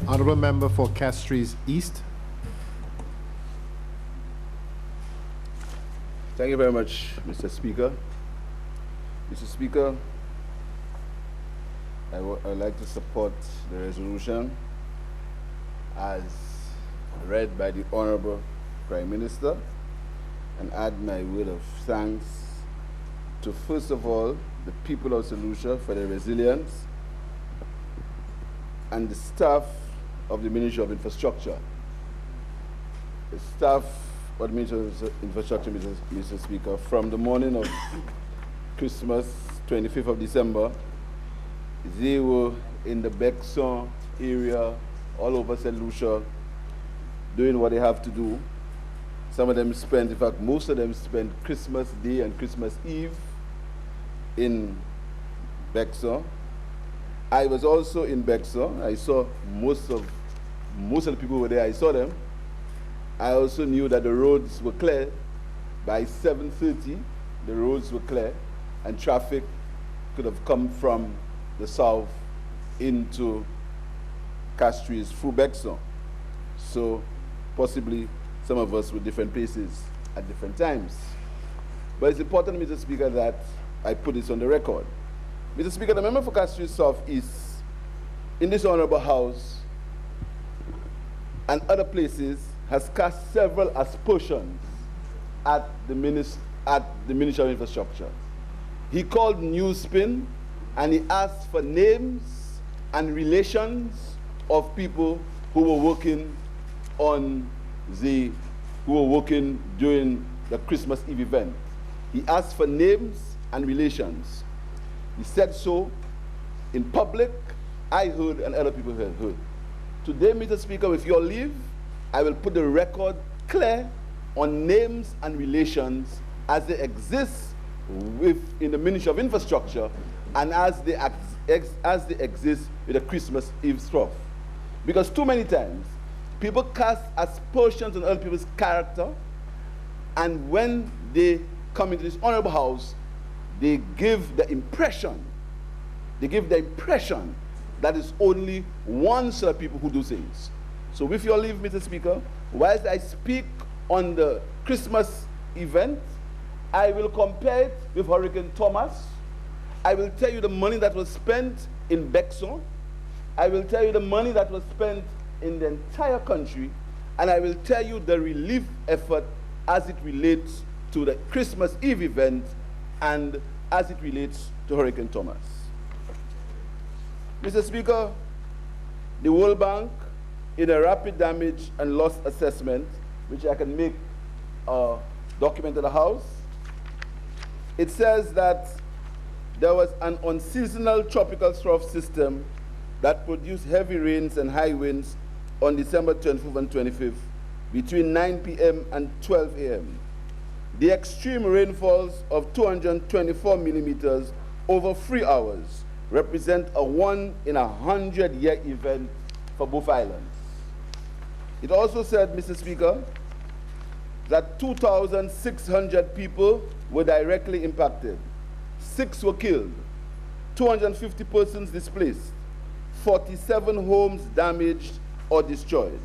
Honourable Member for Castries East. Thank you very much, Mr. Speaker. Mr. Speaker, I'd like to support the resolution as read by the Honourable Prime Minister and add my word of thanks to, first of all, the people of St. Lucia for their resilience and the staff of the Ministry of Infrastructure. The staff of the Ministry of Infrastructure, Mr. Speaker, from the morning of Christmas, 25th of December, they were in the Bexon area, all over St. Lucia, doing what they have to do. Some of them spent, in fact, most of them spent Christmas Day and Christmas Eve in Bexon. I was also in Bexon. I saw most of the people were there. I saw them. I also knew that the roads were clear. By 7:30, the roads were clear, and traffic could have come from the south into Castries through Bexon. So possibly some of us were different places at different times. But it's important, Mr. Speaker, that I put this on the record. Mr. Speaker, the member for Castries South East in this honorable house and other places has cast several aspersions at the Ministry of Infrastructure. He called new spin and he asked for names and relations of people who were working during the Christmas Eve event. He asked for names and relations. He said so in public. I heard and other people have heard. Today, Mr. Speaker, with your leave, I will put the record clear on names and relations as they exist in the Ministry of Infrastructure and as they exist with the Christmas Eve stuff. Because too many times, people cast aspersions on other people's character, and when they come into this honorable house, they give the impression that it's only one set of people who do things. So with your leave, Mr. Speaker, whilst I speak on the Christmas event, I will compare it with Hurricane Thomas. I will tell you the money that was spent in Bexon. I will tell you the money that was spent in the entire country, and I will tell you the relief effort as it relates to the Christmas Eve event and as it relates to Hurricane Thomas. Mr. Speaker, the World Bank, in a rapid damage and loss assessment, which I can make a document to the House, it says that there was an unseasonal tropical trough system that produced heavy rains and high winds on December 24th and 25th between 9 p.m. and 12 a.m. The extreme rainfalls of 224 millimeters over 3 hours represent a 1-in-100-year event for both islands. It also said, Mr. Speaker, that 2,600 people were directly impacted. 6 were killed, 250 persons displaced, 47 homes damaged or destroyed.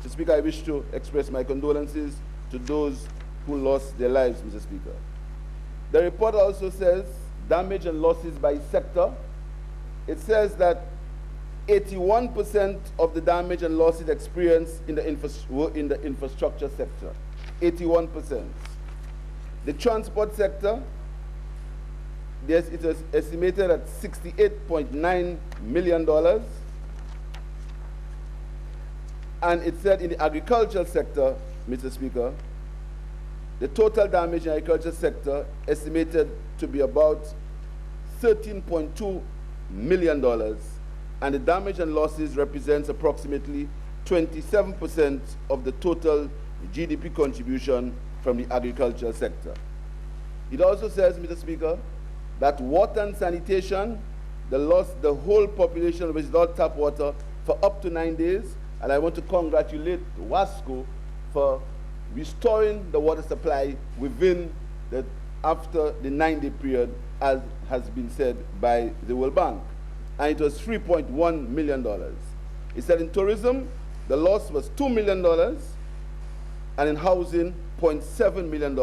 Mr. Speaker, I wish to express my condolences to those who lost their lives, Mr. Speaker. The report also says damage and losses by sector. It says that 81% of the damage and losses experienced were in the infrastructure sector. 81%. The transport sector, it was estimated at $68.9 million. And it said in the agricultural sector, Mr. Speaker, the total damage in the agriculture sector estimated to be about $13.2 million, and the damage and losses represents approximately 27% of the total GDP contribution from the agricultural sector. It also says, Mr. Speaker, that water and sanitation, the whole population was without tap water for up to 9 days, and I want to congratulate WASCO for restoring the water supply within the after the 9-day period, as has been said by the World Bank. And it was $3.1 million. It said in tourism, the loss was $2 million, and in housing, $0.7 million,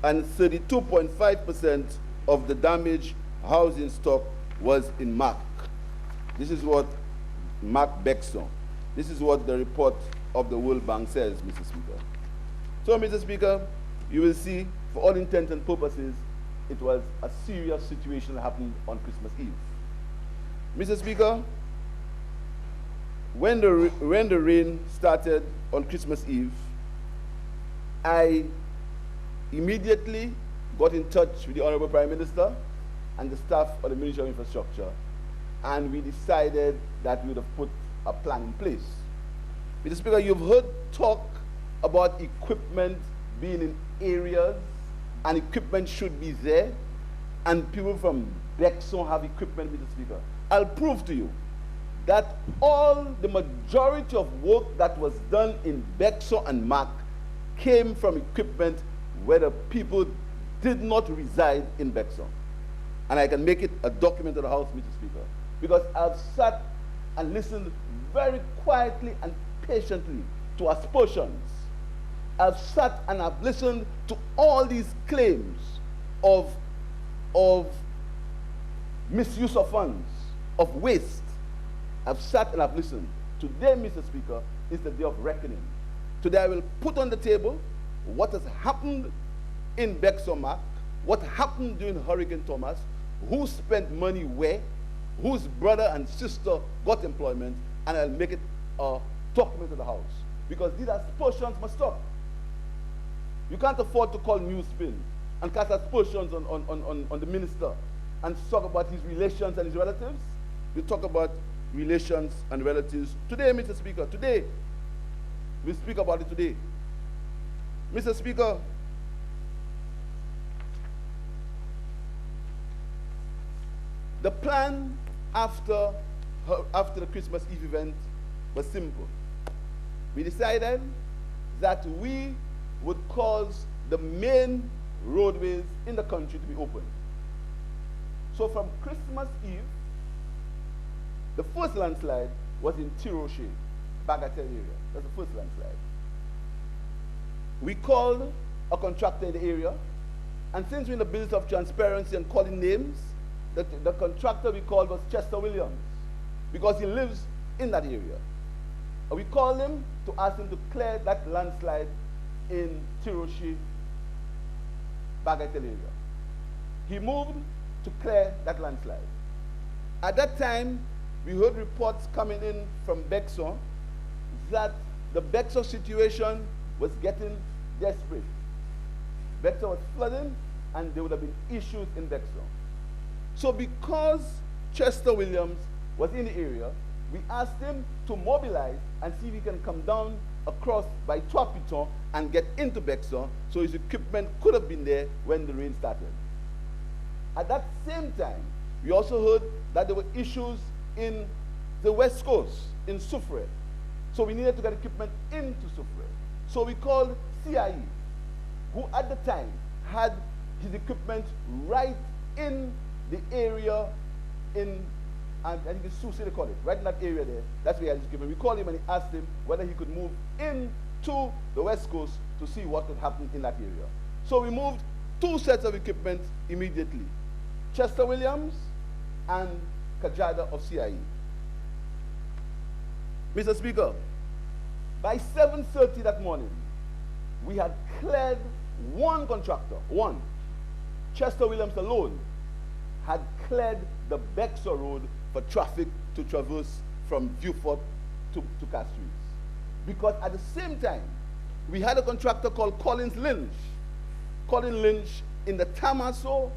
and 32.5% of the damaged housing stock was in MAC. This is what MAC Bexon. This is what the report of the World Bank says, Mr. Speaker. So, Mr. Speaker, you will see, for all intents and purposes, it was a serious situation that happened on Christmas Eve. Mr. Speaker, when the rain started on Christmas Eve, I immediately got in touch with the Honorable Prime Minister and the staff of the Ministry of Infrastructure, and we decided that we would have put a plan in place. Mr. Speaker, you've heard talk about equipment being in areas, and equipment should be there, and people from Bexon have equipment, Mr. Speaker. I'll prove to you that the majority of work that was done in Bexon and MAC came from equipment where the people did not reside in Bexon. And I can make it a document of the House, Mr. Speaker, because I've sat and listened very quietly and patiently to aspersions. I've sat and I've listened to all these claims of misuse of funds, of waste. I've sat and I've listened. Today, Mr. Speaker, is the day of reckoning. Today I will put on the table what has happened in Bexon-Mac, what happened during Hurricane Thomas, who spent money where, whose brother and sister got employment, and I'll make it a document of the House. Because these aspersions must stop. You can't afford to call news spin and cast aspersions on the minister and talk about his relations and his relatives. We talk about relations and relatives today, Mr. Speaker. Today, we speak about it today. Mr. Speaker, the plan after the Christmas Eve event was simple. We decided that we would cause the main roadways in the country to be open. So from Christmas Eve, the first landslide was in Tiroche, Bagatelle area. That's the first landslide. We called a contractor in the area, and since we're in the business of transparency and calling names, the contractor we called was Chester Williams, because he lives in that area. And we called him to ask him to clear that landslide in Tiroche, Bagatelle area. He moved to clear that landslide. At that time, we heard reports coming in from Bexon that the Bexon situation was getting desperate. Bexon was flooding, and there would have been issues in Bexon. So because Chester Williams was in the area, we asked him to mobilize and see if he can come down across by Trois Pitons and get into Bexon, so his equipment could have been there when the rain started. At that same time, we also heard that there were issues in the West Coast, in Soufrière. So we needed to get equipment into Soufrière. So we called CIE, who at the time had his equipment right in the area and I think it's Sioux City, they call it, right in that area there. That's where he had his equipment. We called him and he asked him whether he could move into the West Coast to see what could happen in that area. So we moved 2 sets of equipment immediately. Chester Williams and Kajada of CIE. Mr. Speaker, by 7:30 that morning, we had cleared one contractor, one. Chester Williams alone had cleared the Bexon Road for traffic to traverse from Vieux-Fort to Castries. Because at the same time, we had a contractor called Colin Lynch in the Tamaso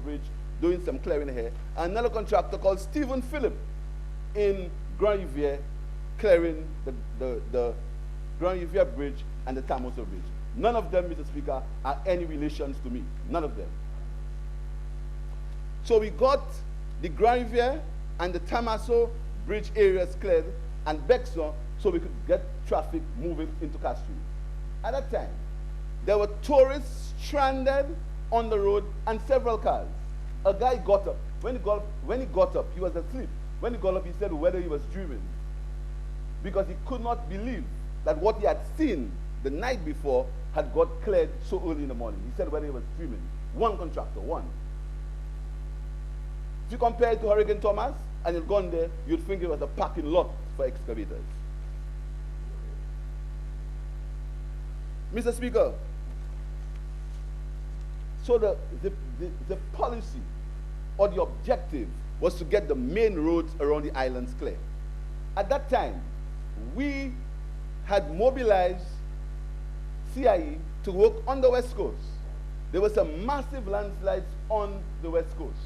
Bridge doing some clearing here, and another contractor called Stephen Phillip in Grand Rivière clearing the Grand Rivière Bridge and the Tamaso Bridge. None of them, Mr. Speaker, are any relations to me. None of them. So we got the Grand Rivière and the Tamaso Bridge areas cleared and Bexon so we could get traffic moving into Castries. At that time, there were tourists stranded on the road, and several cars. A guy got up. When he got up, he was asleep. When he got up, he said whether he was dreaming, because he could not believe that what he had seen the night before had got cleared so early in the morning. He said whether he was dreaming. One contractor, one. If you compare it to Hurricane Thomas, and you'd gone there, you'd think it was a parking lot for excavators. Mr. Speaker, so the policy or the objective was to get the main roads around the islands clear. At that time, we had mobilized CIE to work on the West Coast. There were some massive landslides on the West Coast.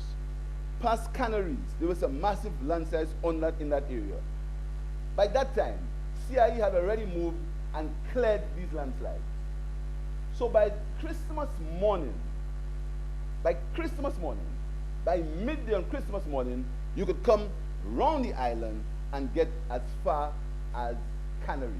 Past Canaries, there were some massive landslides in that area. By that time, CIE had already moved and cleared these landslides. So by Christmas morning, by midday on Christmas morning, you could come round the island and get as far as Canaries,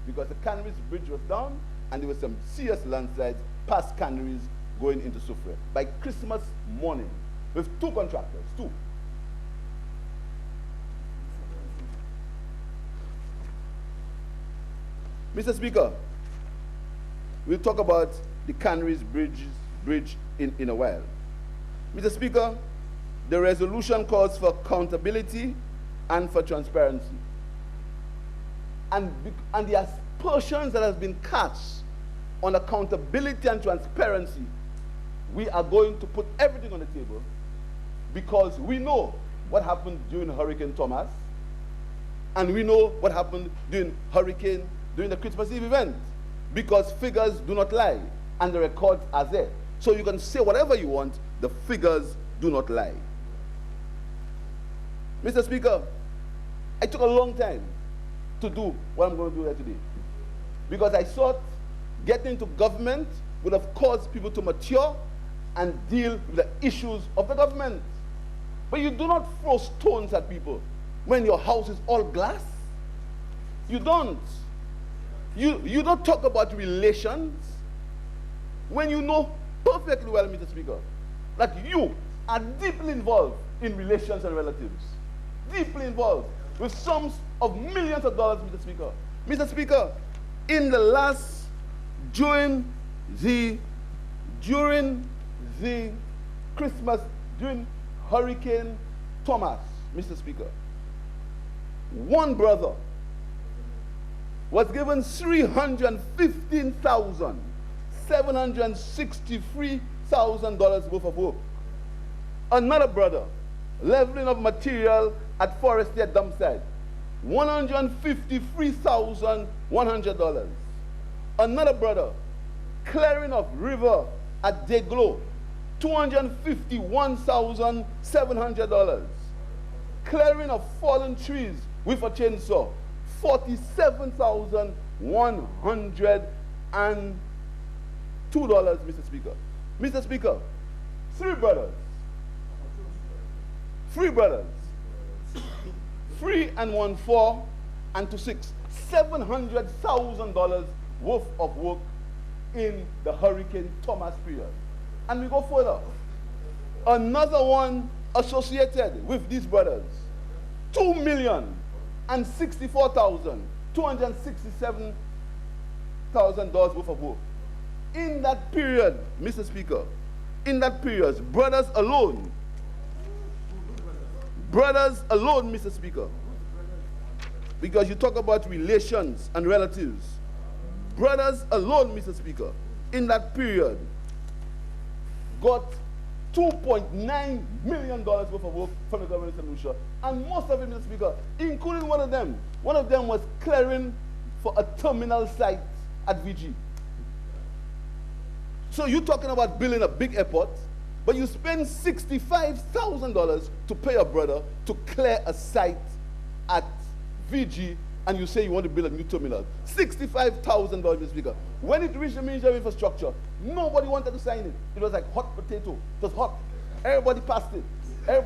because the Canaries bridge was down and there were some serious landslides past Canaries going into Soufrière. By Christmas morning, with two contractors, two. Mr. Speaker, we'll talk about the Canaries bridge in a while. Mr. Speaker, the resolution calls for accountability and for transparency. And the aspersions that have been cast on accountability and transparency, we are going to put everything on the table, because we know what happened during Hurricane Thomas, and we know what happened during the Christmas Eve event, because figures do not lie, and the records are there. So you can say whatever you want, the figures do not lie. Mr. Speaker, I took a long time to do what I'm going to do here today, because I thought getting into government would have caused people to mature and deal with the issues of the government. But you do not throw stones at people when your house is all glass. You don't. You don't talk about relations when you know perfectly well, Mr. Speaker, that you are deeply involved in relations and relatives. Deeply involved with sums of millions of dollars, Mr. Speaker. Mr. Speaker, during Hurricane Thomas, Mr. Speaker, one brother was given $315,763 worth of work. Another brother, leveling of material at Forestier dump site, $153,100. Another brother, clearing of river at Deglo, $251,700. Clearing of fallen trees with a chainsaw, $47,102, Mr. Speaker. Mr. Speaker, three brothers, 3 and 1, 4 and 2, 6, $700,000 worth of work in the Hurricane Thomas period. And we go further. Another one associated with these brothers, $2,064,267 worth of work. In that period, Mr. Speaker, brothers alone, Mr. Speaker, because you talk about relations and relatives, brothers alone, Mr. Speaker, in that period, got $2.9 million worth of work from the government of St. Lucia. And most of it, Mr. Speaker, including one of them was clearing for a terminal site at VG. So you're talking about building a big airport, but you spend $65,000 to pay a brother to clear a site at VG, and you say you want to build a new terminal. $65,000, Mr. Speaker. When it reached the Ministry of Infrastructure, nobody wanted to sign it. It was like hot potato. It was hot. Everybody passed it. It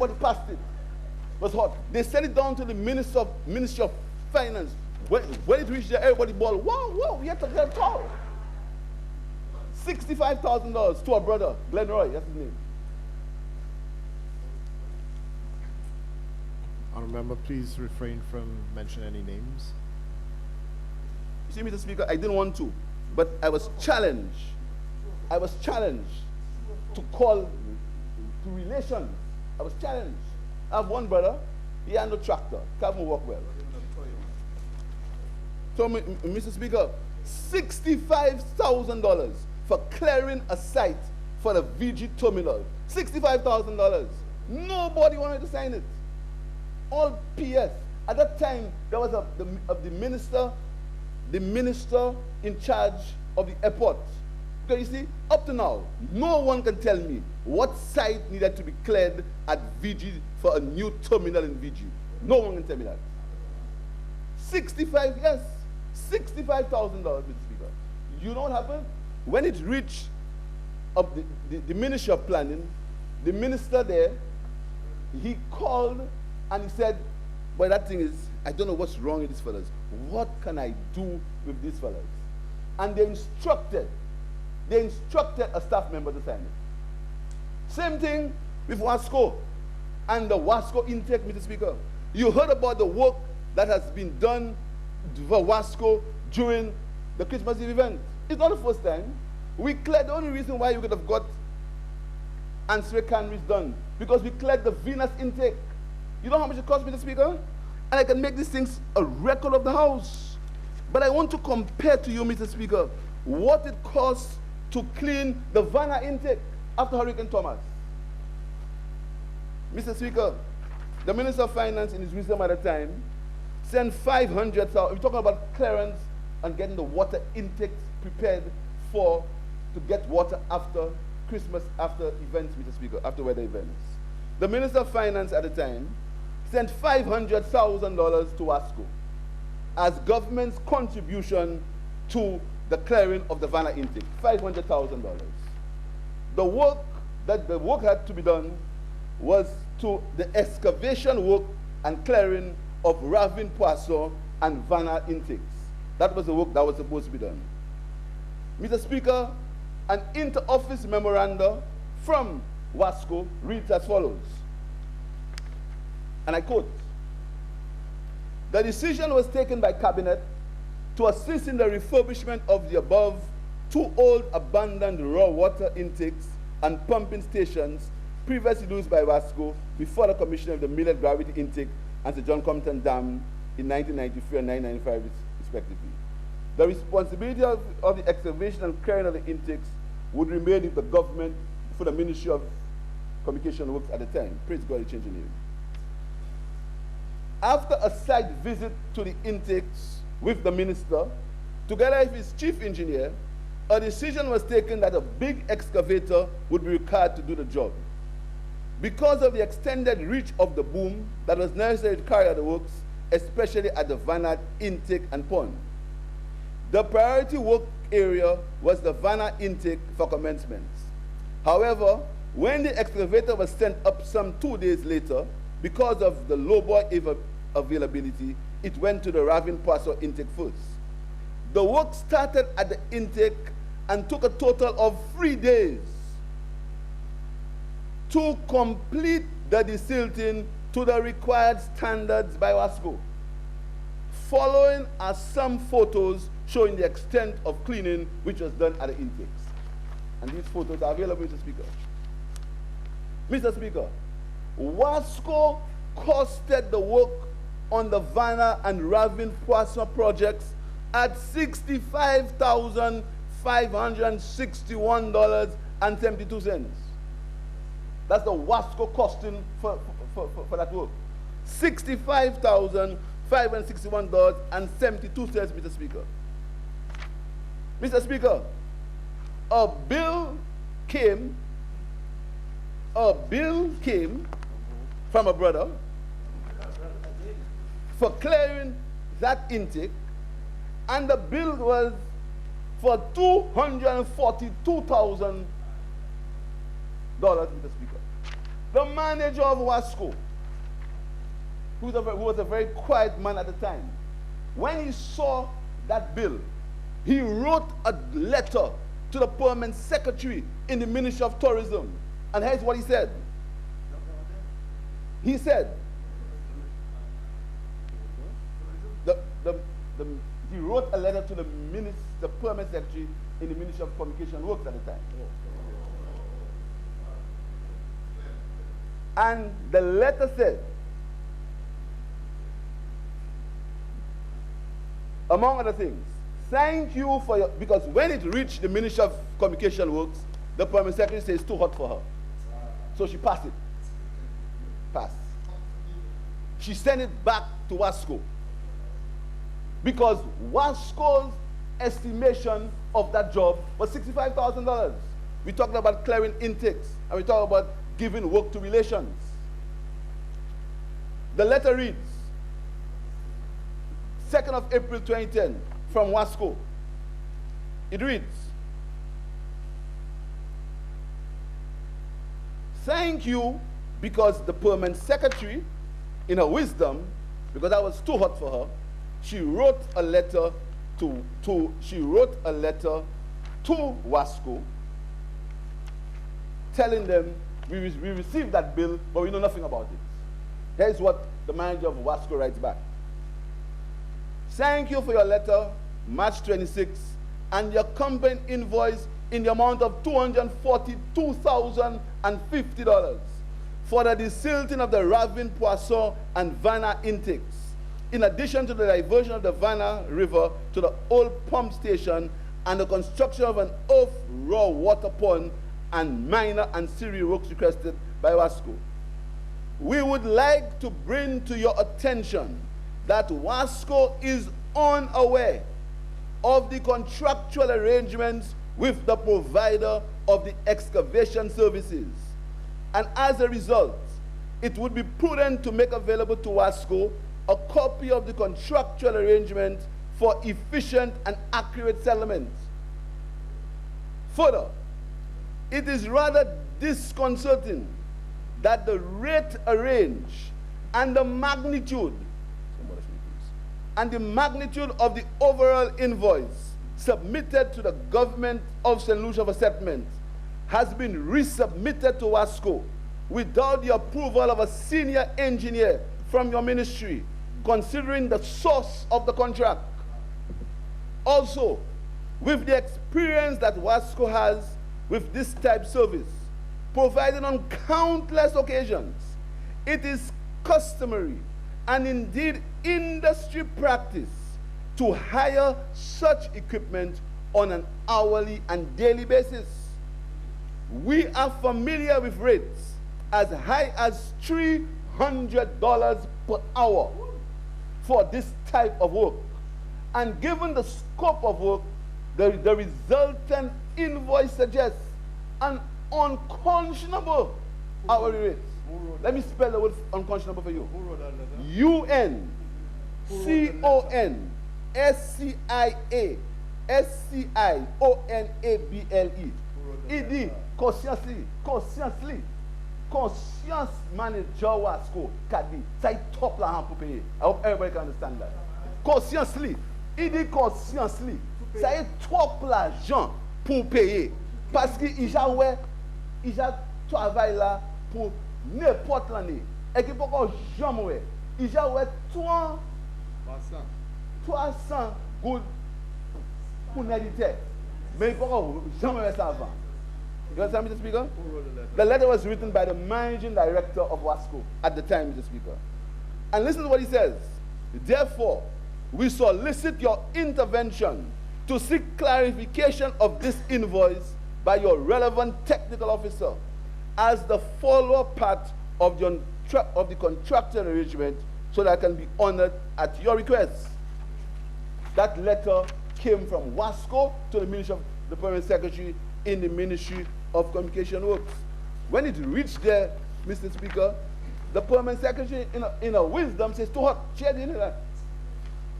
was hot. They sent it down to the Ministry of Finance. When it reached there, everybody bawled, wow, we have to get a call. $65,000 to a brother, Glenroy, that's his name. Honourable Member, please refrain from mentioning any names. You see, Mr. Speaker, I didn't want to, but I was challenged. I was challenged to call to relations. I was challenged. I have one brother, he had no tractor, can't even walk well. So, Mr. Speaker, $65,000 for clearing a site for the VG terminal. $65,000. Nobody wanted to sign it. All PS. At that time, there was the minister in charge of the airport. Because you see, up to now, no one can tell me what site needed to be cleared at VG for a new terminal in VG. No one can tell me that. 65, yes, $65,000, Mr. Speaker. You know what happened? When it reached up the Ministry of Planning, the minister there, he called and he said, "Boy, that thing is, I don't know what's wrong with these fellas. What can I do with these fellas?" And they instructed a staff member to sign it. Same thing with Wasco and the Wasco intake, Mr. Speaker. You heard about the work that has been done for Wasco during the Christmas Eve event. It's not the first time. We cleared, the only reason why you could have got ancillary canneries done, because we cleared the Venus intake. You know how much it cost, Mr. Speaker? And I can make these things a record of the House. But I want to compare to you, Mr. Speaker, what it costs to clean the Vanna intake after Hurricane Thomas. Mr. Speaker, the Minister of Finance, in his wisdom at the time, sent 500,000, we're talking about clearance and getting the water intakes prepared to get water after Christmas, after events, Mr. Speaker, after weather events. The Minister of Finance at the time sent $500,000 to WASCO as government's contribution to the clearing of the Vanna intake, $500,000. The work had to be done was to the excavation work and clearing of Ravin Poisson and Vanna intakes. That was the work that was supposed to be done. Mr. Speaker, an inter-office memoranda from WASCO reads as follows, and I quote, "The decision was taken by Cabinet to assist in the refurbishment of the above two old abandoned raw water intakes and pumping stations previously used by WASCO before the commissioning of the Millet Gravity Intake and the John Compton Dam in 1993 and 1995 respectively. The responsibility of the excavation and clearing of the intakes would remain with the government for the Ministry of Communication Works at the time." Praise God, it changed the name. After a site visit to the intakes with the minister, together with his chief engineer, a decision was taken that a big excavator would be required to do the job. Because of the extended reach of the boom that was necessary to carry out the works, especially at the Vanna intake and pond. The priority work area was the Vanna intake for commencements. However, when the excavator was sent up some 2 days later, because of the low boy availability, it went to the Ravin Poisson intake first. The work started at the intake and took a total of 3 days to complete the desilting to the required standards by WASCO. Following are some photos showing the extent of cleaning which was done at the intakes. And these photos are available, Mr. Speaker. Mr. Speaker, WASCO costed the work on the Vanna and Ravin Poisson projects at $65,561.72. That's the WASCO costing for that work. $65,561.72, Mr. Speaker. Mr. Speaker, a bill came from a brother for clearing that intake, and the bill was for $242,000, Mr. Speaker. The manager of WASCO, who was a very quiet man at the time, when he saw that bill, he wrote a letter to the permanent secretary in the Ministry of Tourism. And here's what he said. He said, he wrote a letter to the permanent secretary in the Ministry of Communication Works at the time. And the letter said, among other things, thank you for your, because when it reached the Ministry of Communication Works, the permanent secretary says it's too hot for her. So she passed it. Passed. She sent it back to WASCO. Because WASCO's estimation of that job was $65,000. We talked about clearing intakes, and we talked about giving work to relations. The letter reads, 2nd of April 2010, from WASCO. It reads, thank you, because the permanent secretary, in her wisdom, because that was too hot for her, she wrote a letter to WASCO telling them we received that bill, but we know nothing about it. Here's what the manager of WASCO writes back. Thank you for your letter, March 26, and your company invoice in the amount of $242,050 for the desilting of the Ravine, Poisson, and Vanna intakes, in addition to the diversion of the Vanna River to the old pump station and the construction of an off-raw water pond and minor ancillary works requested by WASCO. We would like to bring to your attention that WASCO is unaware of the contractual arrangements with the provider of the excavation services. And as a result, it would be prudent to make available to WASCO a copy of the contractual arrangement for efficient and accurate settlement. Further, it is rather disconcerting that the rate arranged and the magnitude of the overall invoice submitted to the government of St. Lucia for settlement has been resubmitted to WASCO without the approval of a senior engineer from your ministry, considering the source of the contract. Also, with the experience that WASCO has with this type service, provided on countless occasions, it is customary and indeed industry practice to hire such equipment on an hourly and daily basis. We are familiar with rates as high as $300 per hour for this type of work. And given the scope of work, the resultant invoice suggests an unconscionable hourly rate. Let me spell the word unconscionable for you. U-N-C-O-N-S-C-I-A-S-C-I-O-N-A-B-L-E. E.D. Consciencely. Conscience manager WASCO Kadi. Ça top la hand pour payer. I hope everybody can understand that. Consciencely. Il dit consciencely. Ça est trop l'argent pour payer. Parce qu'il a travaillé là pour n'importe l'année. Et qu'il peut encore jamais. Il a 300 good pour n'éditer. Mais il peut encore jamais ça avant. You understand, Mr. Speaker? The letter was written by the managing director of WASCO at the time, Mr. Speaker. And listen to what he says. Therefore, we solicit your intervention to seek clarification of this invoice by your relevant technical officer as the follow-up part of the contractual arrangement so that it can be honored at your request. That letter came from WASCO to the Ministry of the Permanent Secretary in the Ministry of Communication Works. When it reached there, Mr. Speaker, the Permanent Secretary in her wisdom says, too hot, she had in that.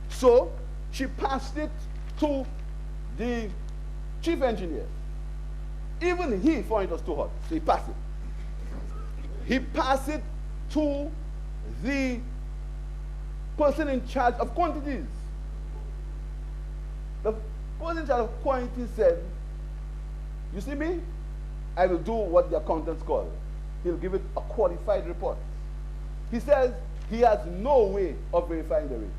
So she passed it to the chief engineer. Even he found it was too hot, so he passed it. He passed it to the person in charge of quantities. The person in charge of quantities said, You see me? I will do what the accountants call. He'll give it a qualified report. He says he has no way of verifying the rates.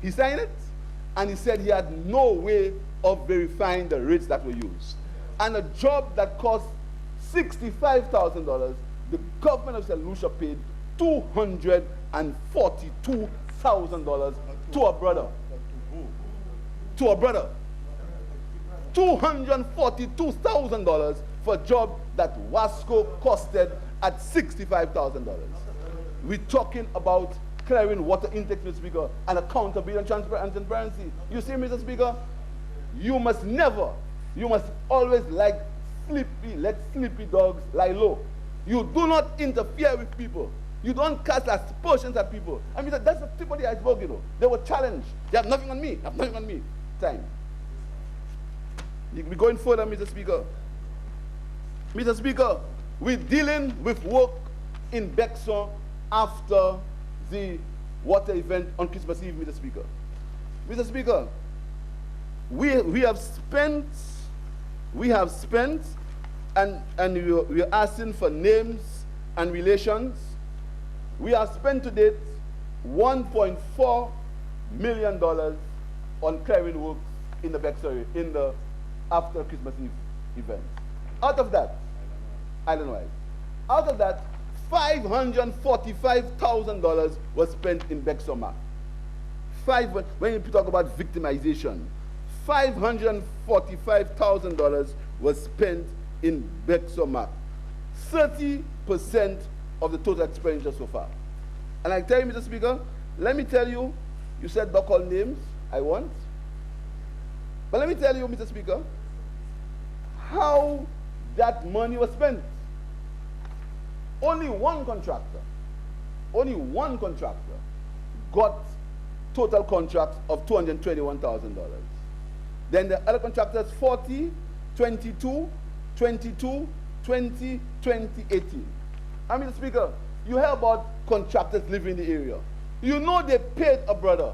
He signed it, and he said he had no way of verifying the rates that were used. And a job that cost $65,000, the government of St. Lucia paid $242,000 to a brother. To a brother. $242,000 for a job that Wasco costed at $65,000. We're talking about clearing water intake, Mr. Speaker, and accountability and transparency. You see, Mr. Speaker, you must always let sleepy dogs lie low. You do not interfere with people. You don't cast aspersions at people. I mean, that's the tip of the iceberg, you know. They were challenged. They have nothing on me. Time. We're going further, Mr. Speaker. Mr. Speaker, we're dealing with work in Bexon after the water event on Christmas Eve, Mr. Speaker. Mr. Speaker, we have spent, and we are asking for names and relations. We have spent to date $1.4 million on clearing works in the Bexon, in the after Christmas Eve event. Out of that, island-wide, out of that, $545,000 was spent in Bexoma. When you talk about victimization, $545,000 was spent in Bexoma. 30% of the total expenditure so far. And I tell you, Mr. Speaker, let me tell you, you said don't call names, I won't. But let me tell you, Mr. Speaker, how that money was spent. Only one contractor got total contracts of $221,000. Then the other contractors 40, 22, 22, 20, 20, 18. I mean, Speaker, you hear about contractors living in the area. You know they paid a brother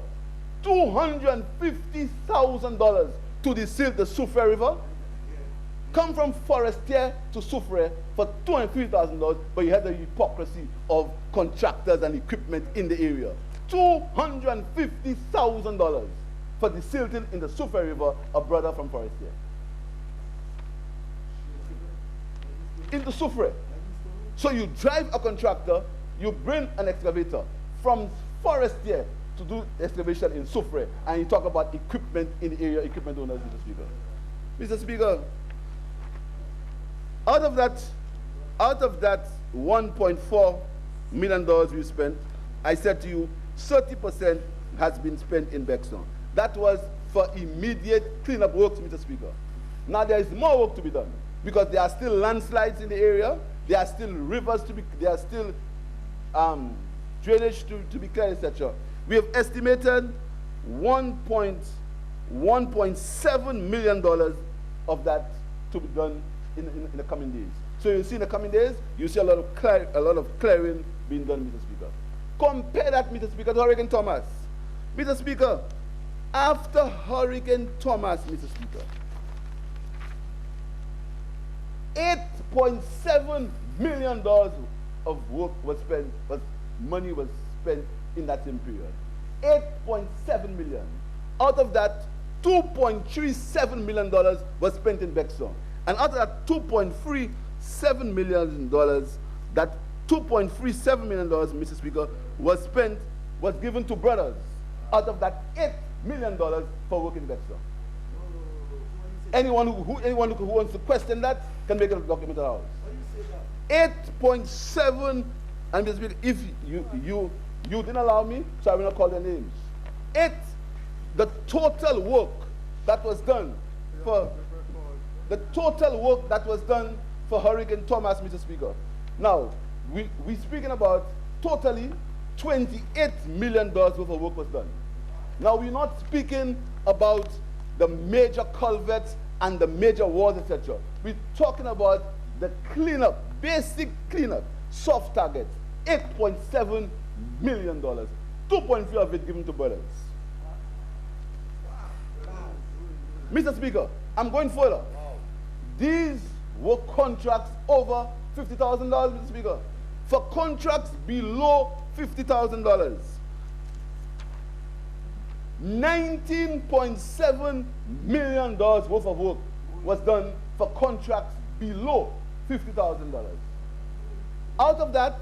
$250,000 to desil the Soufre River. Come from Forestier to Soufre for $250,000, but you had the hypocrisy of contractors and equipment in the area. $250,000 for desilting in the Soufre River, a brother from Forestier. Into Soufre. So you drive a contractor, you bring an excavator from Forestier to do excavation in Soufre, and you talk about equipment in the area, equipment owners, Mr. Speaker. Mr. Speaker, out of that $1.4 million we spent, I said to you, 30% has been spent in Bexon. That was for immediate cleanup works, Mr. Speaker. Now there is more work to be done because there are still landslides in the area, there are still rivers to be, there are still drainage to be cleared, etc. We have estimated $1.7 million of that to be done in the coming days. So you see in the coming days, you see a lot of clearing being done, Mr. Speaker. Compare that, Mr. Speaker, to Hurricane Thomas. Mr. Speaker, after Hurricane Thomas, Mr. Speaker, $8.7 million of work was spent, money was spent in that same period. 8.7 million. Out of that, $2.37 million was spent in Bexon. And out of that $2.37 million, that $2.37 million, Mr. Speaker, was given to brothers. Out of that $8 million for work in Bexon. Anyone who wants to question that can make a document of ours. 8.7, and Mr. Speaker, if you didn't allow me, so I will not call their names. The total work that was done for Hurricane Thomas, Mr. Speaker. Now, we're speaking about totally $28 million worth of work was done. Now, we're not speaking about the major culverts and the major walls, etc. We're talking about the cleanup, basic cleanup, soft targets, $8.7 million. 2.3 of it given to brothers. Mr. Speaker, I'm going further. These were contracts over $50,000, Mr. Speaker. For contracts below $50,000, $19.7 million worth of work was done for contracts below $50,000. Out of that,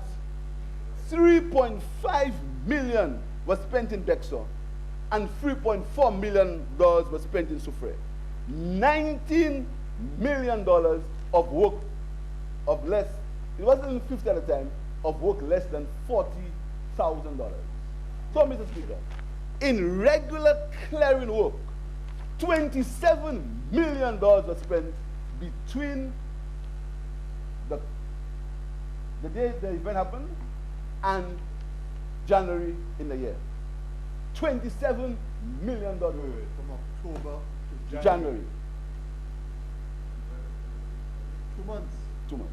$3.5 million was spent in Bexar, and $3.4 million was spent in Soufrière. $19 million of work of less, it wasn't even 50 at the time, of work less than $40,000. So, Mr. Speaker, in regular clearing work, $27 million was spent between the day the event happened and January in the year. $27 million. From October to January. 2 months. 2 months.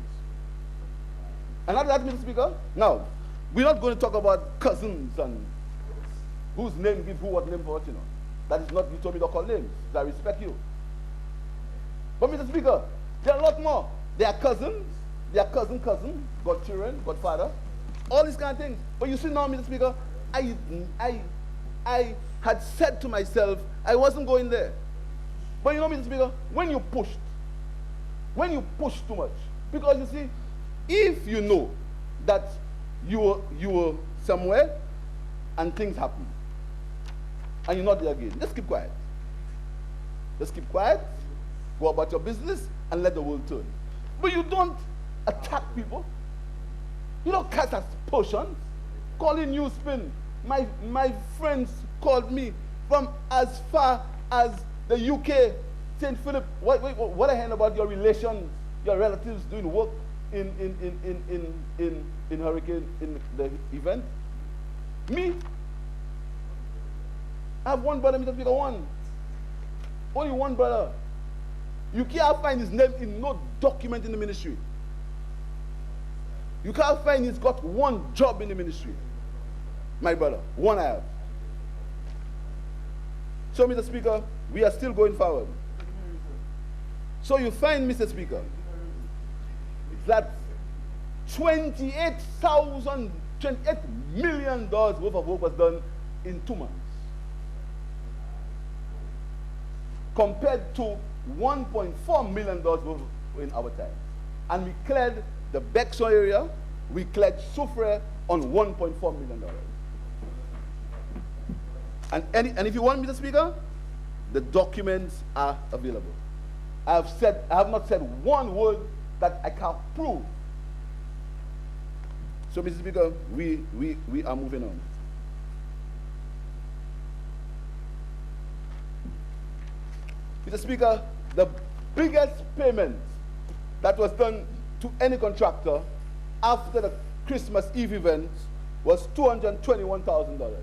And after that, Mr. Speaker, now, we're not going to talk about cousins and whose name give who what name for what, you know. That is not, you told me to call names. I respect you. But Mr. Speaker, there are a lot more. They are cousins, they are cousin, godchildren, godfather, all these kind of things. But you see now, Mr. Speaker, I had said to myself, I wasn't going there. But you know, Mr. Speaker, when you push too much, because you see, if you know that you were somewhere and things happen, and you're not there again, just keep quiet. Just keep quiet, go about your business, and let the world turn. But you don't attack people. You don't cast aspersions, calling you spin. My friends called me from as far as the UK, St. Philip. What I heard about your relations, your relatives doing work in hurricane, in the event. Me, I have one brother, Mr. Speaker, one. Only one brother. You can't find his name in no document in the ministry. You can't find he's got one job in the ministry. My brother, one I have. So, Mr. Speaker, we are still going forward. So you find, Mr. Speaker, that $28 million worth of work was done in 2 months, compared to $1.4 million worth in our time. And we cleared the Bexar area, we cleared Soufrière on $1.4 million. And if you want, Mr. Speaker, the documents are available. I have not said one word that I can't prove. So, Mr. Speaker, we are moving on. Mr. Speaker, the biggest payment that was done to any contractor after the Christmas Eve event was $221,000.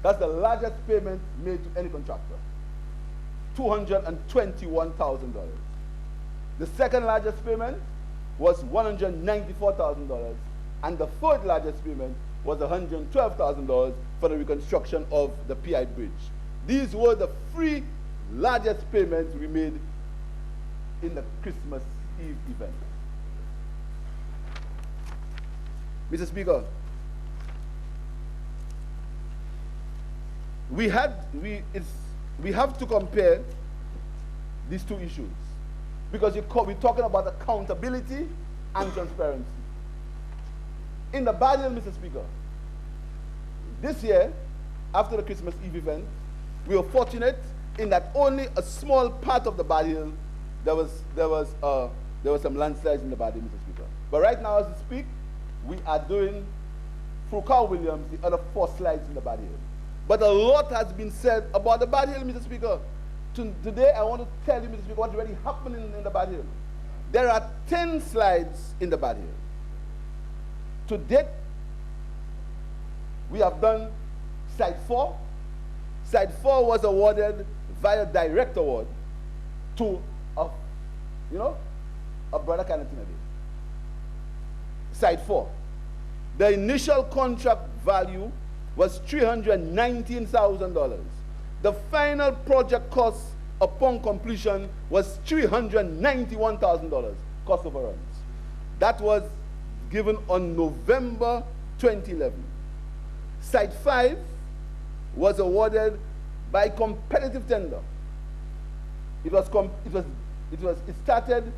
That's the largest payment made to any contractor. $221,000. The second largest payment was $194,000, and the third largest payment was $112,000 for the reconstruction of the PI bridge. These were the three largest payments we made in the Christmas Eve event. Mr. Speaker, we have to compare these two issues, because we're talking about accountability and transparency. In the Bad Hill, Mr. Speaker, this year, after the Christmas Eve event, we were fortunate in that only a small part of the Bad Hill, there was some landslides in the Bad Hill, Mr. Speaker. But right now, as we speak, we are doing, through Carl Williams, the other 4 slides in the Bad Hill. But a lot has been said about the Bad Hill, Mr. Speaker. Today, I want to tell you, Mr. Speaker, what's already happening in the Bad Hill. There are 10 slides in the Bad Hill. To date, we have done Side 4. Side 4 was awarded via direct award to a brother kind of thing again. Side 4. The initial contract value was $319,000. The final project cost upon completion was $391,000 cost overruns. That was given on November 2011. Site 5 was awarded by competitive tender. It started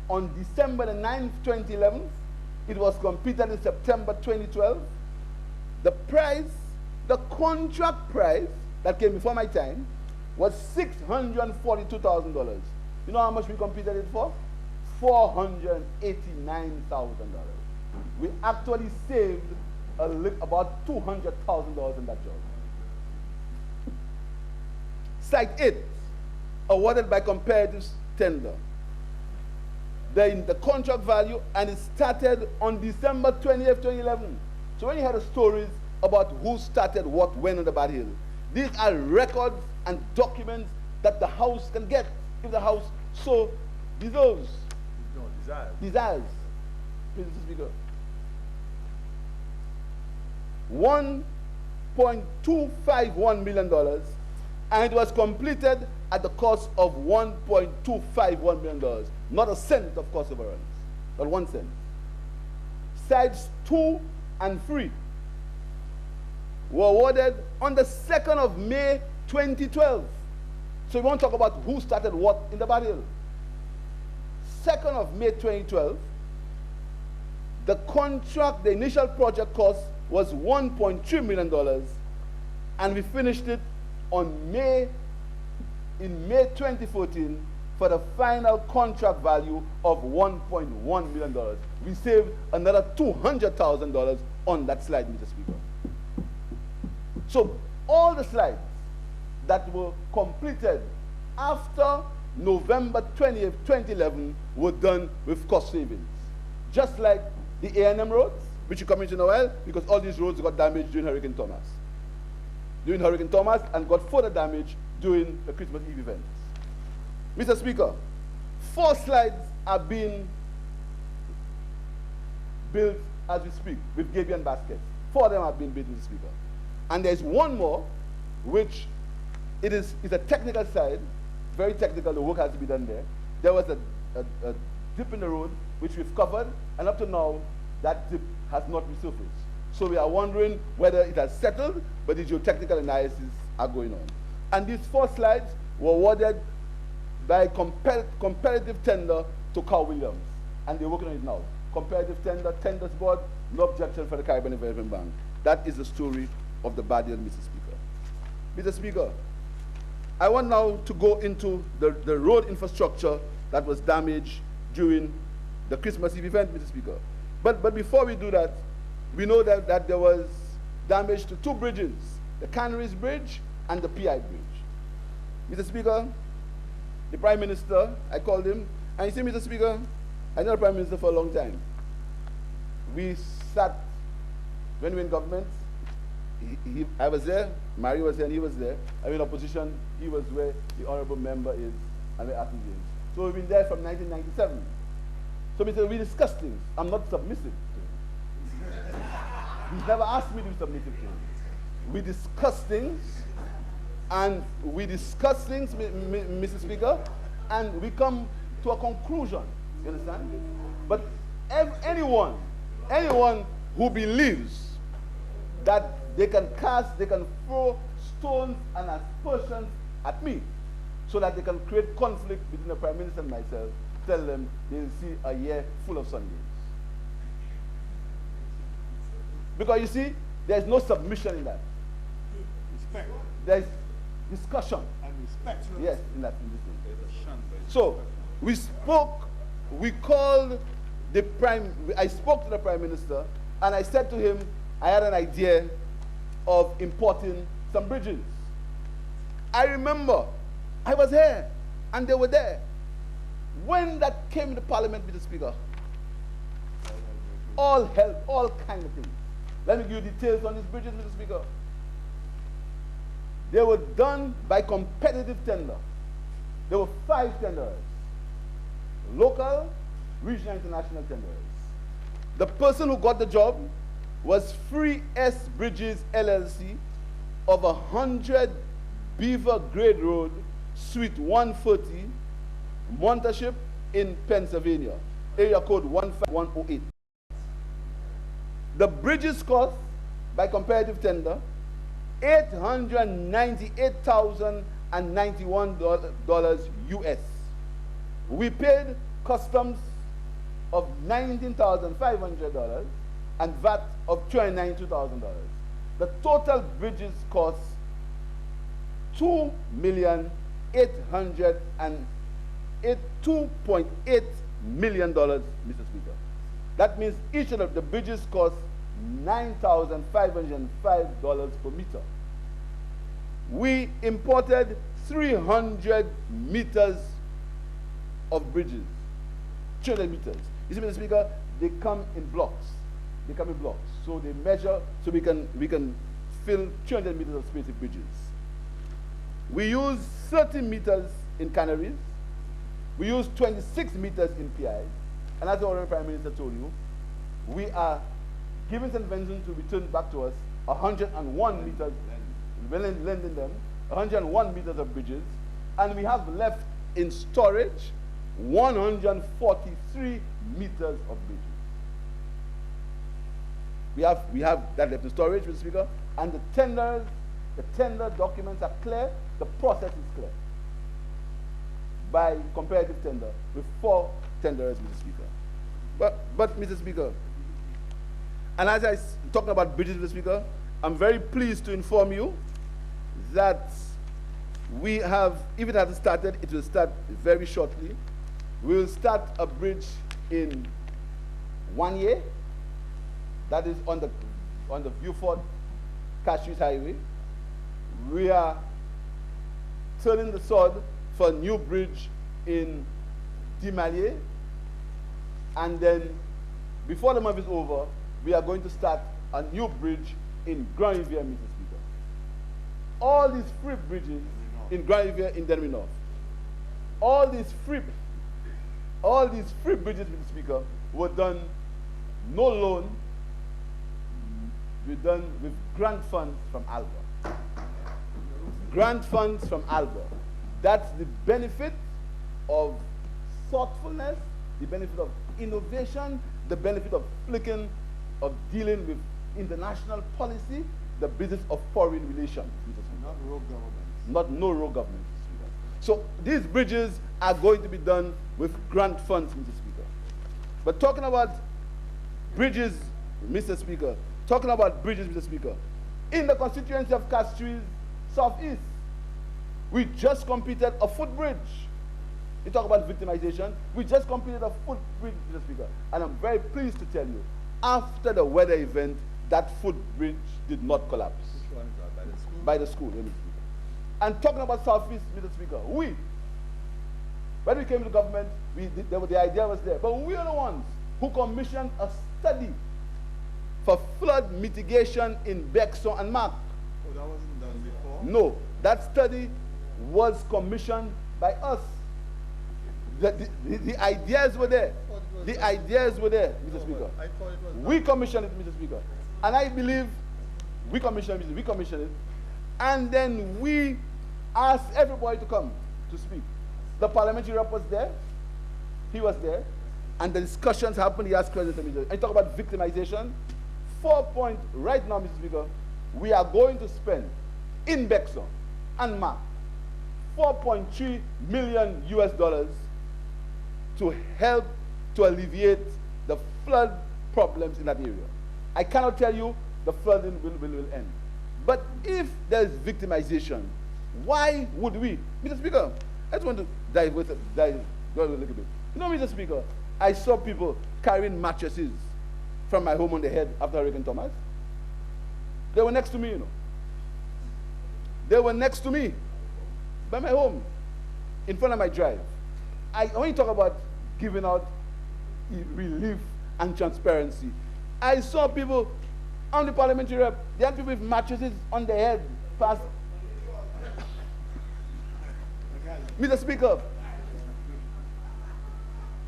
on December the 9th, 2011. It was completed in September 2012. The price, the contract price that came before my time was $642,000. You know how much we completed it for? $489,000. We actually saved about $200,000 in that job. Site 8, awarded by competitive tender. The contract value, and it started on December 20th, 2011. So when you hear the stories about who started what, when on the Bad Hill, these are records and documents that the house can get if the house so deserves. No, Desires. Mr. Speaker. $1.251 million, and it was completed at the cost of $1.251 million. Not a cent of cost overruns, not 1 cent. Sites 2 and 3 were awarded on the 2nd of May 2012. So we want to talk about who started what in the Bad Hill. 2nd of May 2012, the contract, the initial project cost was $1.3 million, and we finished it in May 2014 for the final contract value of $1.1 million. We saved another $200,000 on that slide, Mr. Speaker. So all the slides that were completed after November 20th, 2011 were done with cost savings. Just like the A&M roads, which you come into now well, because all these roads got damaged during Hurricane Thomas. During Hurricane Thomas, and got further damage during the Christmas Eve events. Mr. Speaker, 4 slides are being built as we speak with Gabion baskets. 4 of them have been built, Mr. Speaker. And there's one more, which is a technical side, very technical, the work has to be done there. There was a dip in the road, which we've covered, and up to now, that dip has not resurfaced. So we are wondering whether it has settled, but the geotechnical analysis are going on. And these 4 slides were awarded by competitive tender to Carl Williams, and they're working on it now. Competitive tender, tenders board, no objection for the Caribbean Development Bank. That is the story of the Bad Hill, Mr. Speaker. Mr. Speaker, I want now to go into the road infrastructure that was damaged during the Christmas Eve event, Mr. Speaker. But before we do that, we know that there was damage to 2 bridges, the Canaries Bridge and the PI Bridge. Mr. Speaker, the Prime Minister, I called him, and he said, Mr. Speaker, I know the Prime Minister for a long time. We sat, when we were in government, I was there, Mary was there, and he was there. I mean, in opposition, he was where the honorable member is, and where Athens is. So we've been there from 1997. So Mr. We discussed things. I'm not submissive to him. He's never asked me to be submissive to him. We discuss things, and Mr. Speaker, and we come to a conclusion. You understand? But anyone who believes that they can throw stones and aspersions at me so that they can create conflict between the Prime Minister and myself, tell them they'll see a year full of Sundays. Because you see, there's no submission in that. Respect. There's discussion. And respect. Yes, in this thing. So, I spoke to the Prime Minister, and I said to him, I had an idea of importing some bridges. I remember, I was here, and they were there. When that came to Parliament, Mr. Speaker, all help, all kind of things. Let me give you details on these bridges, Mr. Speaker. They were done by competitive tender. There were 5 tenders. Local, regional, international tenders. The person who got the job was Free S Bridges LLC of 100 Beaver Grade Road Suite 140, Montaship in Pennsylvania, area code 15108. The bridges cost, by comparative tender, $898,091 US. We paid customs of $19,500 and VAT of $292,000. The total bridges cost $2.8 million, Mr. Speaker. That means each of the bridges cost $9,505 per meter. We imported 300 meters of bridges, 300 meters. You see, Mr. Speaker, they come in blocks. They come in blocks. So they measure so we can fill 300 meters of space with bridges. We use 30 meters in Canaries. We use 26 meters in PI. And as the Honorable Prime Minister told you, we are giving St. Vincent to return back to us 101 meters, lending them 101 meters of bridges, and we have left in storage 143 meters of bridges. We have that left in storage, Mr. Speaker, and the tender documents are clear, the process is clear. By comparative tender with 4 tenderers, Mr. Speaker. But Mr. Speaker, and as I talking about bridges, Mr. Speaker, I'm very pleased to inform you that we have, if it hasn't started, it will start very shortly. We will start a bridge in 1 year. That is on the Viewford Castries Highway. We are turning the sod for a new bridge in Dimalier. And then, before the month is over, we are going to start a new bridge in Grand Riviere, Mr. Speaker. All these free bridges in Grand Riviere in Denver North. All these free bridges, Mr. Speaker, were done no loan. We're done with grant funds from ALBA. Grant funds from ALBA. That's the benefit of thoughtfulness, the benefit of innovation, the benefit of dealing with international policy, the business of foreign relations. Not rogue governments. Not no rogue government, Mr. Speaker. So these bridges are going to be done with grant funds, Mr. Speaker. But talking about bridges, Mr. Speaker, in the constituency of Castries Southeast, we just completed a footbridge. You talk about victimization. We just completed a footbridge, Mr. Speaker. And I'm very pleased to tell you, after the weather event, that footbridge did not collapse. Which one is that? By the school? By the school, Mr. Speaker. And talking about Southeast, Mr. Speaker, when we came to government, the idea was there. But we are the ones who commissioned a study for flood mitigation in Bexon and Mark. Oh, that wasn't done before? No, that study was commissioned by us. The ideas were there. The ideas were there, Mr. Speaker. I thought it was We commissioned it, Mr. Speaker. And I believe we commissioned it. And then we asked everybody to come to speak. The parliamentary rep was there. He was there. And the discussions happened. He asked questions. And you talk about victimization. 4 points right now, Mr. Speaker. We are going to spend in Bexon and Mark $4.3 million US to help to alleviate the flood problems in that area. I cannot tell you the flooding will end. But if there's victimization, why would we? Mr. Speaker, I just want to dive a little bit. You know, Mr. Speaker, I saw people carrying mattresses from my home on the head after Hurricane Thomas. They were next to me, you know. They were next to me by my home, in front of my drive. When you talk about giving out relief and transparency, I saw people on the parliamentary rep, they had people with mattresses on their head past. Mr. Speaker,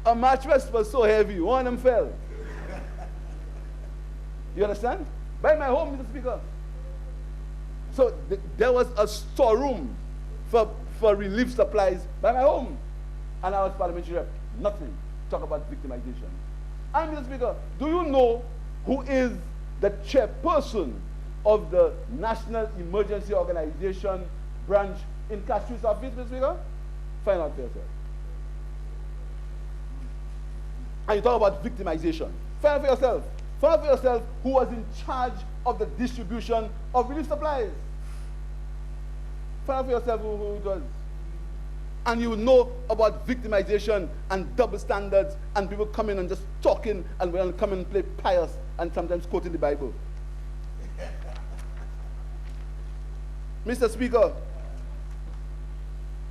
a mattress was so heavy, one of them fell. You understand? By my home, Mr. Speaker. So there was a storeroom for for relief supplies by my home. And I was parliamentary rep. Nothing. Talk about victimization. And Mr. Speaker, do you know who is the chairperson of the National Emergency Organization branch in Cashew's office, Mr. Speaker? Find out for yourself. And you talk about victimization. Find out for yourself. Find out for yourself who was in charge of the distribution of relief supplies. Find out for yourself who it was. And you will know about victimization and double standards and people coming and just talking and we'll come and play pious and sometimes quoting the Bible. Mr. Speaker,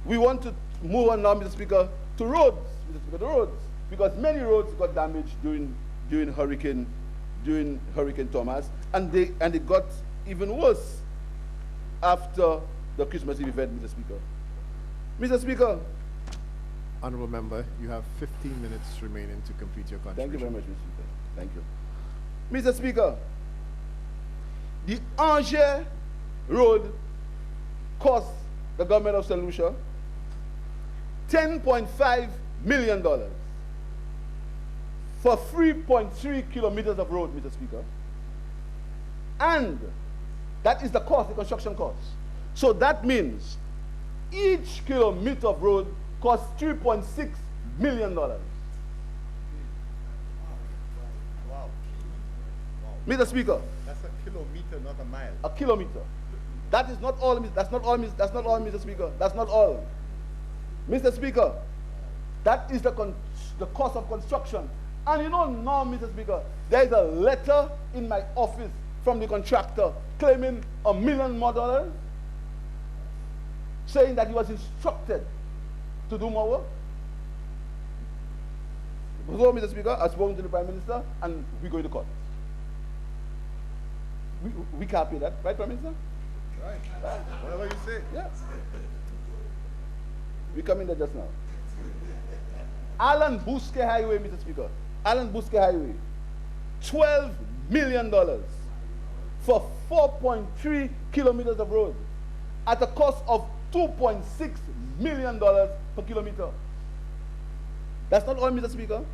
we want to move on now, Mr. Speaker, to roads. Mr. Speaker, to roads. Because many roads got damaged during Hurricane Thomas, and it got even worse after the Christmas Eve event, Mr. Speaker. Mr. Speaker. Honourable Member, you have 15 minutes remaining to complete your contribution. Thank you very much, Mr. Speaker. Thank you. Mr. Speaker, the Angers Road cost the government of St. Lucia $10.5 million for 3.3 kilometers of road, Mr. Speaker. And that is the cost, the construction cost. So that means each kilometer of road costs $3.6 million. Wow. Mr. Speaker. That's a kilometer, not a mile. A kilometer. That is not all, that's not all, Mr. Speaker. That's not all. Mr. Speaker, that is the cost of construction. And you know now, Mr. Speaker, there is a letter in my office from the contractor claiming $1 million more, saying that he was instructed to do more work. So, Mr. Speaker, I spoke to the Prime Minister and we go to court. We can't pay that, right, Prime Minister? Right. Whatever you say. Yes. We come in there just now. Alan Bousquet Highway, Mr. Speaker. Alan Bousquet Highway. $12 million for 4.3 kilometers of road at a cost of $2.6 million per kilometer. That's not all, Mr. Speaker.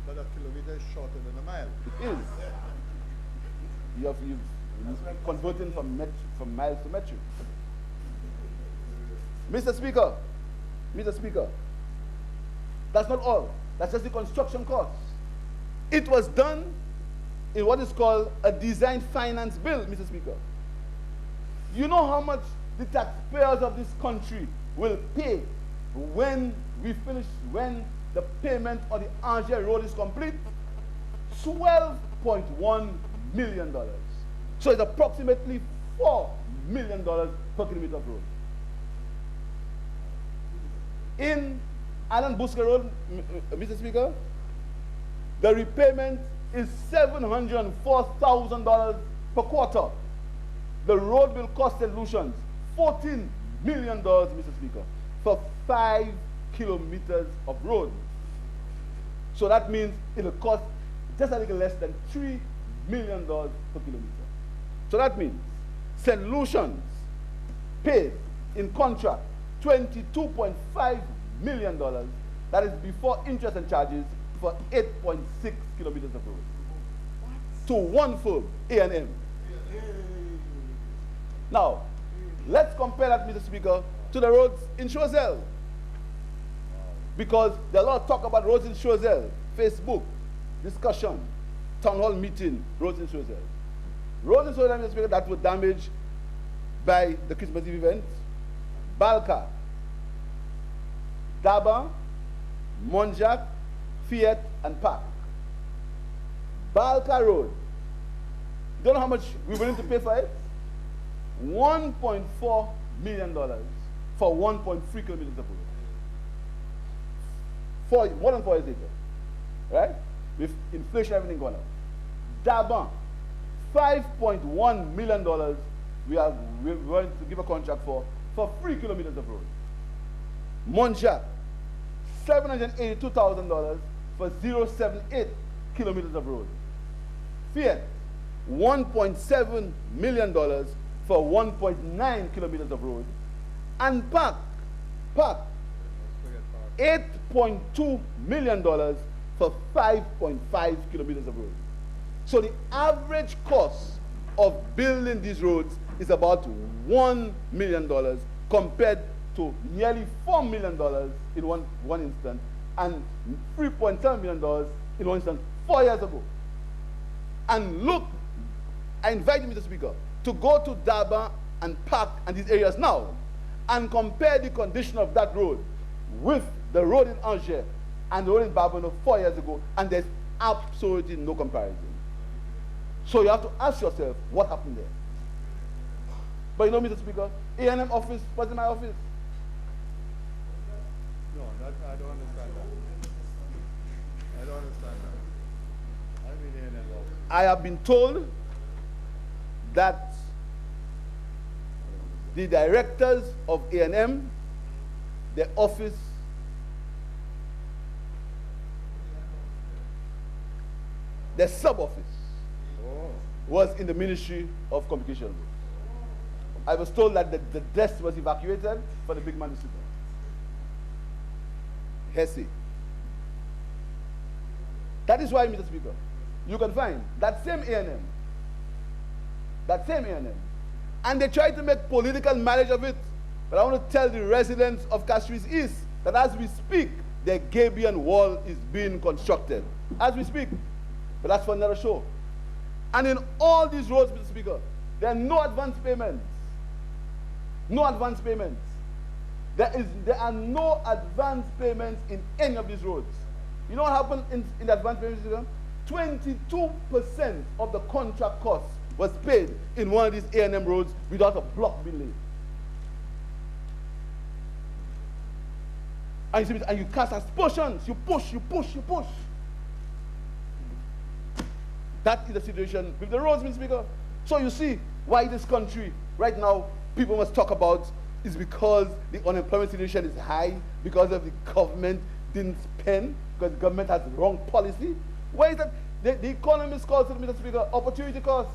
But a kilometer is shorter than a mile. It is. You're converting from miles to metric. Mr. Speaker, that's not all. That's just the construction costs. It was done in what is called a design finance bill, Mr. Speaker. You know how much the taxpayers of this country will pay when the payment on the Angers Road is complete? $12.1 million. So it's approximately $4 million per kilometer of road. In Alan Bousquet Road, Mr. Speaker, the repayment is $704,000 per quarter. The road will cost St. Lucians $14 million, Mr. Speaker, for 5 kilometers of road. So that means it will cost just a little less than $3 million per kilometer. So that means St. Lucians paid in contract $22.5 million, that is before interest and charges, for 8.6 kilometers of road. To one firm, A&M. Now, let's compare that, Mr. Speaker, to the roads in Choiseul. Because there are a lot of talk about roads in Choiseul. Facebook, discussion, town hall meeting, roads in Choiseul. Roads in Choiseul, Mr. Speaker, that were damaged by the Christmas Eve event: Balka, Daba, Monjac, Fiat, and Park. Balka Road. Don't know how much we're willing to pay for it? $1.4 million for 1.3 kilometers of road. More than 4 years later. Right? With inflation, everything going up. Daban, $5.1 million we're going to give a contract for 3 kilometers of road. Monjac, $782,000 for 0.78 kilometers of road. Fiat, $1.7 million for 1.9 kilometers of road. And Park, Park. Let's forget Park. $8.2 million for 5.5 kilometers of road. So the average cost of building these roads is about $1 million compared to nearly $4 million in one instance and $3.7 million in one instance 4 years ago. And look, I invite you, Mr. Speaker, to go to Durban and Park and these areas now and compare the condition of that road with the road in Angers and the road in Babylon 4 years ago, and there's absolutely no comparison. So you have to ask yourself, what happened there? But you know, Mr. Speaker, A&M office was in my office. No, I don't understand that. I don't understand that. I mean, A&M office. I have been told that the directors of A&M, their office, their sub-office was in the Ministry of Communications. I was told that the desk was evacuated for the big man to sit down. Hesse. That is why, Mr. Speaker, you can find that same A&M, and they try to make political mileage of it. But I want to tell the residents of Castries East that as we speak, the Gabion wall is being constructed. As we speak. But that's for another show. And in all these roads, Mr. Speaker, there are no advance payments. No advance payments. There are no advance payments in any of these roads. You know what happened in the advance payments, Mr. Speaker? 22% of the contract cost was paid in one of these A&M roads without a block being laid. And you cast aspersions, you push. That is the situation with the roads, Mr. Speaker. So you see why this country, right now, people must talk about is because the unemployment situation is high, because of the government didn't spend, because the government has the wrong policy. Why is that? The economists call it, Mr. Speaker, opportunity cost.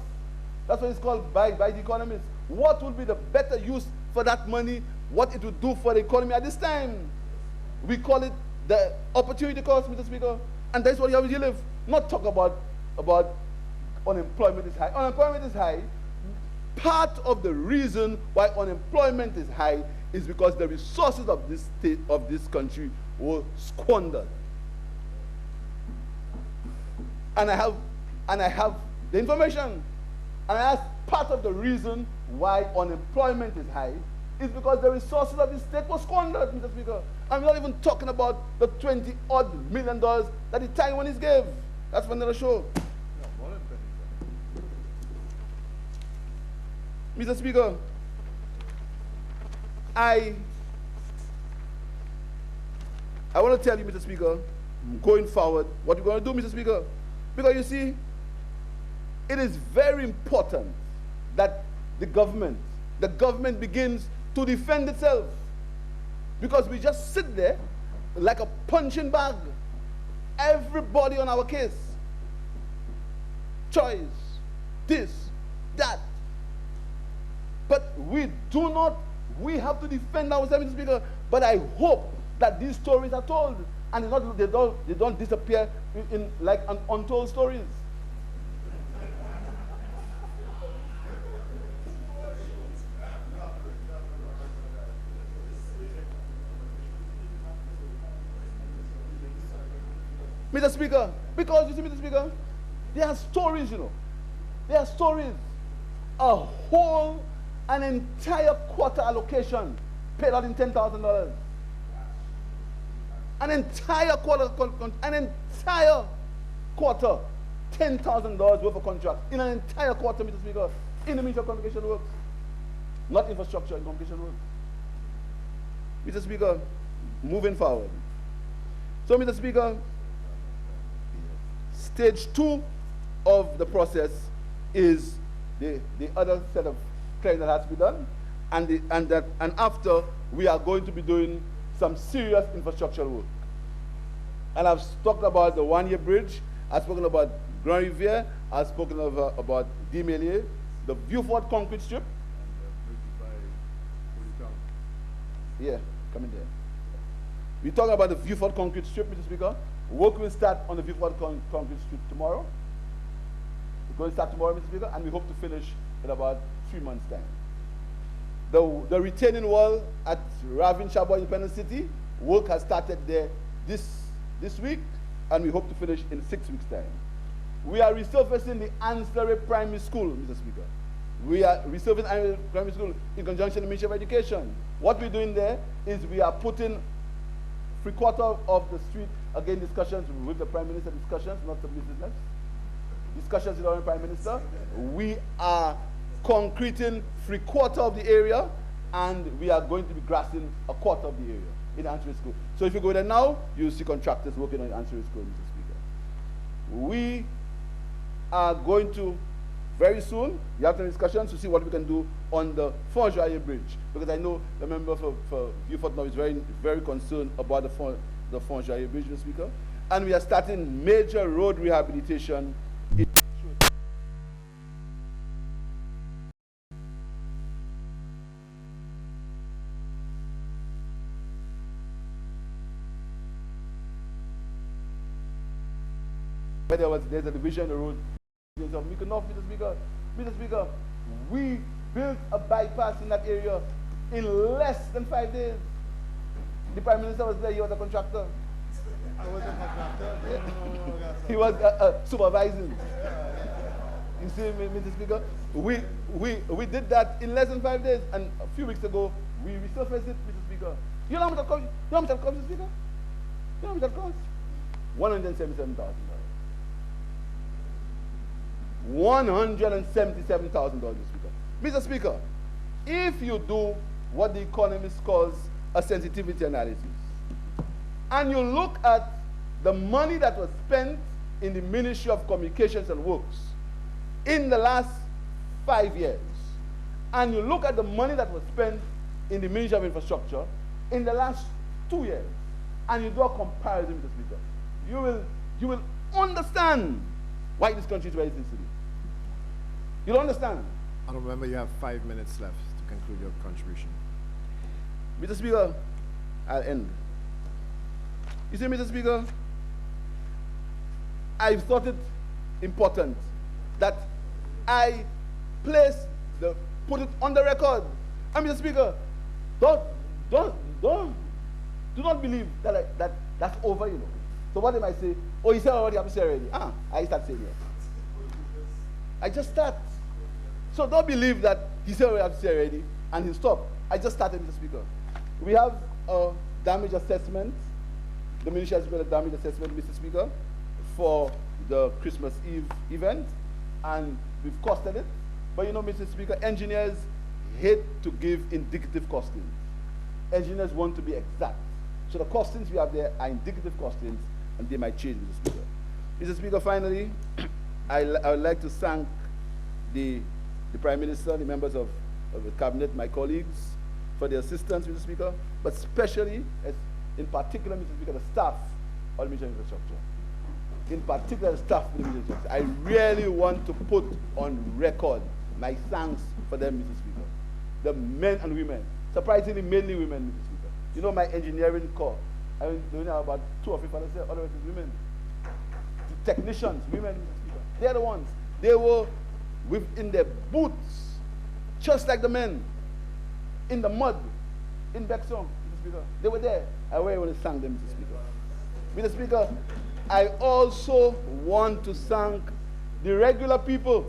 That's what it's called by the economists. What would be the better use for that money? What it would do for the economy at this time? We call it the opportunity cost, Mr. Speaker. And that's what you have to live. Not talk about unemployment is high. Unemployment is high. Part of the reason why unemployment is high is because the resources of this state, of this country, were squandered. And I have the information. And I ask, part of the reason why unemployment is high is because the resources of the state were squandered, Mr. Speaker. I'm not even talking about the $20-odd million that the Taiwanese gave. That's for another show. No, more than 20. Mr. Speaker, I want to tell you, Mr. Speaker, going forward, what you're going to do, Mr. Speaker, because you see, it is very important that the government begins to defend itself. Because we just sit there like a punching bag. Everybody on our case. Choice, this, that. But we have to defend ourselves, Mr. Speaker. But I hope that these stories are told and they don't disappear in like untold stories. Mr. Speaker, because you see, Mr. Speaker, there are stories, you know. There are stories. An entire quarter allocation paid out in $10,000. An entire quarter, $10,000 worth of contract in an entire quarter, Mr. Speaker, in the Ministry of Communication Works. Not infrastructure, in communication works. Mr. Speaker, moving forward. So, Mr. Speaker, stage 2 of the process is the other set of claims that has to be done, and after we are going to be doing some serious infrastructural work. And I've talked about the one-year bridge. I've spoken about Grand Riviere. I've spoken about Demelier, the Viewfort concrete strip. And the bridge by Holy Town. Yeah, coming there. We're talking about the Viewford concrete strip, Mr. Speaker. Work will start on the Viewford concrete strip tomorrow. We're going to start tomorrow, Mr. Speaker, and we hope to finish in about 3 months' time. The retaining wall at Ravin Shabo Independent City, work has started there this week, and we hope to finish in 6 weeks' time. We are resurfacing the Ancillary Primary School, Mr. Speaker. We are resurfacing Ancillary Primary School in conjunction with the Ministry of Education. What we're doing there is we are putting 3/4 of the street, again, discussions with the Prime Minister, discussions, not the business, discussions with our Prime Minister. We are concreting 3/4 of the area, and we are going to be grassing 1/4 of the area in the Ancillary School. So if you go there now, you'll see contractors working on the Ancillary School, Mr. Speaker. We are going to, very soon, we have some discussions to see what we can do on the Fort Joyer Bridge, because I know the member for Viewford now is very concerned about the Fort Joyer Bridge, Mr. Speaker. And we are starting major road rehabilitation in there's a division in the road. Mr. Speaker, we built a bypass in that area in less than 5 days. The Prime Minister was there, he was a contractor. I was a contractor. He was supervising. You see, Mr. Speaker, we did that in less than 5 days, and a few weeks ago, we resurfaced it, Mr. Speaker. You know how much that cost? You know how much that cost, Mr. Speaker? You know how much that cost? $177,000. $177,000, Mr. Speaker, if you do what the economist calls a sensitivity analysis, and you look at the money that was spent in the Ministry of Communications and Works in the last 5 years, and you look at the money that was spent in the Ministry of Infrastructure in the last 2 years, and you do a comparison, Mr. Speaker, you will understand why this country is where it is today. You'll understand. And remember, you have 5 minutes left to conclude your contribution. Mr. Speaker, I'll end. You see, Mr. Speaker, I thought it important that I put it on the record. And Mr. Speaker, do not believe that's over, you know. So what am I say? Oh, you said already, I'm saying already. I start saying yes. I just start. So don't believe that he said already, I'm saying already, and he'll stop. I just started, Mr. Speaker. We have a damage assessment. The Ministry has made a damage assessment, Mr. Speaker, for the Christmas Eve event, and we've costed it. But you know, Mr. Speaker, engineers hate to give indicative costings. Engineers want to be exact. So the costings we have there are indicative costings, and they might change, Mr. Speaker. Mr. Speaker, finally, I would like to thank the Prime Minister, the members of the Cabinet, my colleagues, for their assistance, Mr. Speaker, but especially, in particular, Mr. Speaker, the staff of the Ministry of Infrastructure. In particular, the staff of the Ministry of Infrastructure. I really want to put on record my thanks for them, Mr. Speaker. The men and women, surprisingly, mainly women, Mr. Speaker. You know, my engineering corps, I mean, you know, about 2 or 3 fellows there, otherwise it's women. The technicians, women, Mr. Speaker. They're the ones. They were in their boots, just like the men, in the mud, in Bexon, Mr. Speaker. They were there. I really want to thank them, Mr. Speaker. Mr. Speaker, I also want to thank the regular people,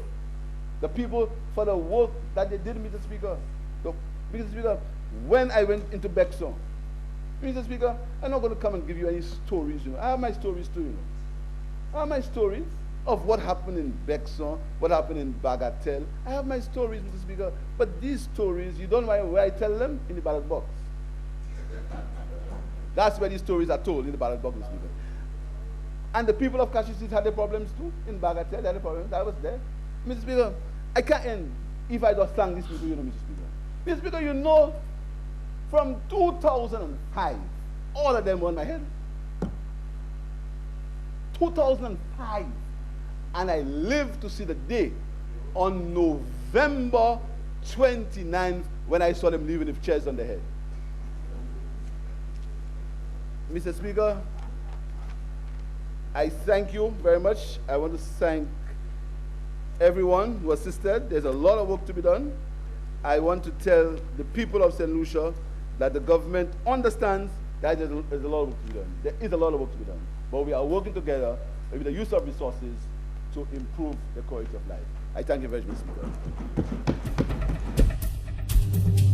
the people for the work that they did, Mr. Speaker. So, Mr. Speaker, when I went into Bexon, Mr. Speaker, I'm not going to come and give you any stories, you know. I have my stories too, you know. I have my stories of what happened in Bexon, what happened in Bagatelle. I have my stories, Mr. Speaker. But these stories, you don't know where I tell them? In the ballot box. That's where these stories are told, in the ballot box, Mr. Speaker. And the people of Kashi Street had their problems too. In Bagatelle, they had their problems. I was there. Mr. Speaker, I can't end if I just thank these people, you know, Mr. Speaker. Mr. Speaker, you know, from 2005, all of them were on my head. 2005. And I lived to see the day on November 29th when I saw them leaving with chairs on their head. Mr. Speaker, I thank you very much. I want to thank everyone who assisted. There's a lot of work to be done. I want to tell the people of St. Lucia that the government understands that there's a lot of work to be done. There is a lot of work to be done. But we are working together with the use of resources to improve the quality of life. I thank you very much, Mr. Speaker.